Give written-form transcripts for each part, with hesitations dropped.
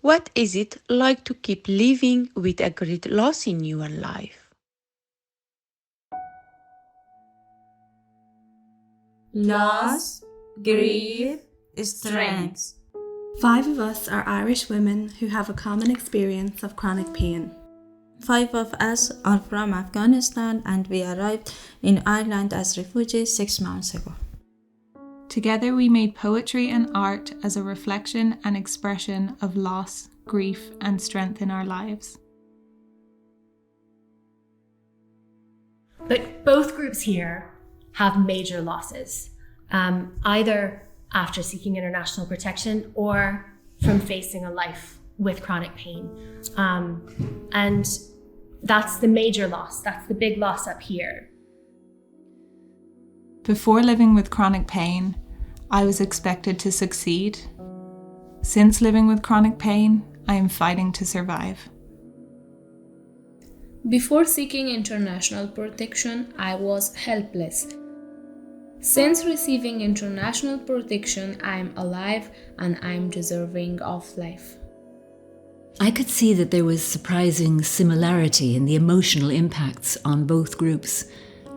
What is it like to keep living with a great loss in your life? Loss, grief, strength. 5 of us are Irish women who have a common experience of chronic pain. 5 of us are from Afghanistan and we arrived in Ireland as refugees 6 months ago. Together we made poetry and art as a reflection and expression of loss, grief, and strength in our lives. But both groups here have major losses, either after seeking international protection or from facing a life with chronic pain. And that's the major loss, that's the big loss up here. Before living with chronic pain, I was expected to succeed. Since living with chronic pain, I am fighting to survive. Before seeking international protection, I was helpless. Since receiving international protection, I am alive and I am deserving of life. I could see that there was surprising similarity in the emotional impacts on both groups,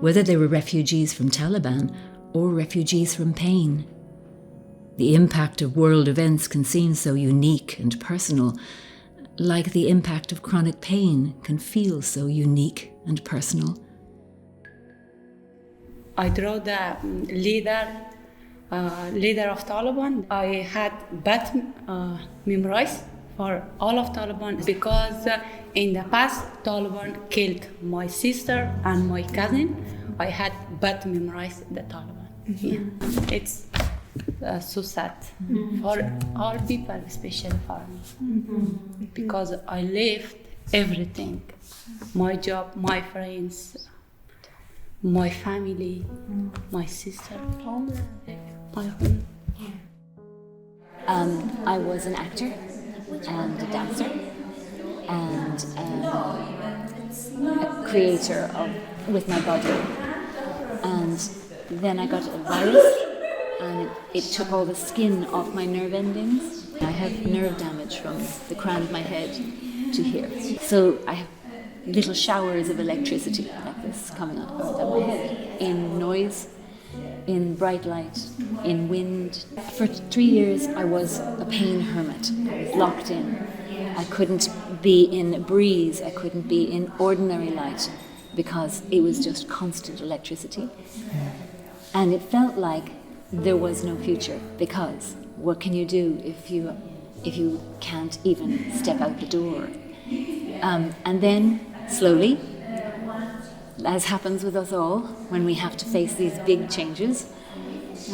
whether they were refugees from Taliban or refugees from pain. The impact of world events can seem so unique and personal, like the impact of chronic pain can feel so unique and personal. I draw the leader of Taliban. I had memorized for all of Taliban because in the past Taliban killed my sister and my cousin. I had memorized the Taliban. Yeah. It's so sad for all people, especially for me, because I left everything, my job, my friends, my family, my sister, my home. I was an actor and a dancer and a creator with my body. And then I got a virus and it took all the skin off my nerve endings. I have nerve damage from the crown of my head to here. So I have little showers of electricity like this coming out of my head, in noise, in bright light, in wind. For 3 years I was a pain hermit. I was locked in. I couldn't be in a breeze, I couldn't be in ordinary light because it was just constant electricity. And it felt like there was no future, because what can you do if you can't even step out the door? And then slowly, as happens with us all when we have to face these big changes,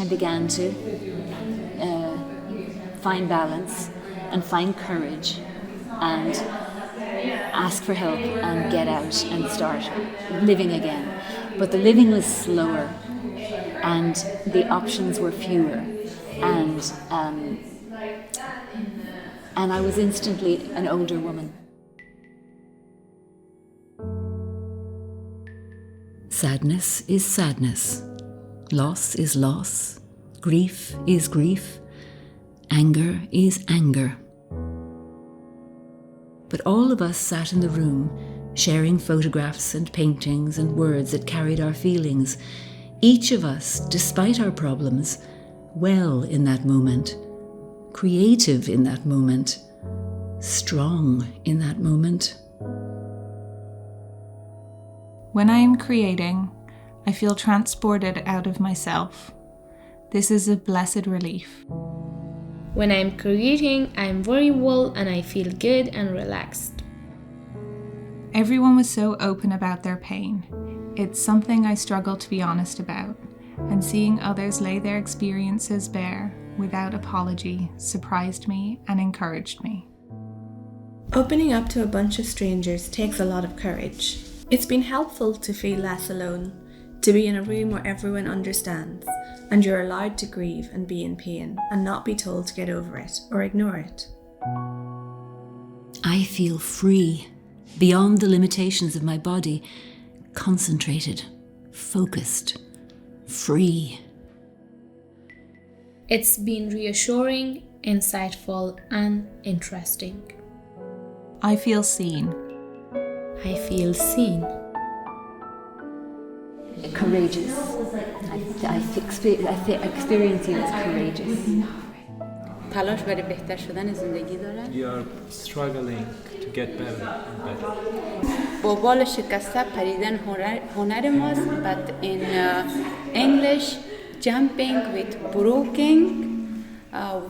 I began to find balance and find courage and ask for help and get out and start living again. But the living was slower and the options were fewer, and I was instantly an older woman. Sadness is sadness. Loss is loss. Grief is grief. Anger is anger. But all of us sat in the room, sharing photographs and paintings and words that carried our feelings. Each of us, despite our problems, well in that moment, creative in that moment, strong in that moment. When I am creating, I feel transported out of myself. This is a blessed relief. When I am creating, I am very well and I feel good and relaxed. Everyone was so open about their pain. It's something I struggle to be honest about, and seeing others lay their experiences bare without apology surprised me and encouraged me. Opening up to a bunch of strangers takes a lot of courage. It's been helpful to feel less alone, to be in a room where everyone understands, and you're allowed to grieve and be in pain and not be told to get over it or ignore it. I feel free, beyond the limitations of my body, concentrated, focused, free. It's been reassuring insightful, and interesting. I feel seen. I feel seen. Courageous. I experience you as courageous. تلاش برای بهتر شدن زندگی داره. You're struggling to get better and better. با بال شکسته پریدن هنر ماست. But in English, jumping with broken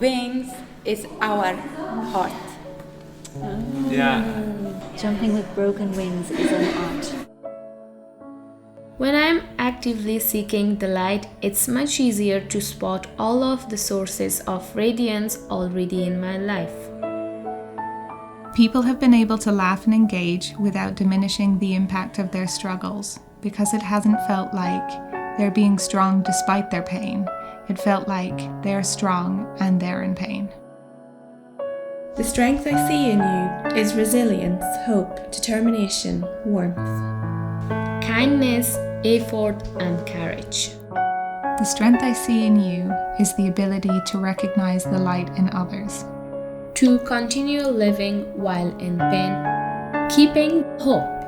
wings is our heart. Yeah. Jumping with broken wings is an art. When I'm actively seeking the light, it's much easier to spot all of the sources of radiance already in my life. People have been able to laugh and engage without diminishing the impact of their struggles, because it hasn't felt like they're being strong despite their pain. It felt like they're strong and they're in pain. The strength I see in you is resilience, hope, determination, warmth. Kindness, effort, and courage. The strength I see in you is the ability to recognize the light in others. To continue living while in pain, keeping hope.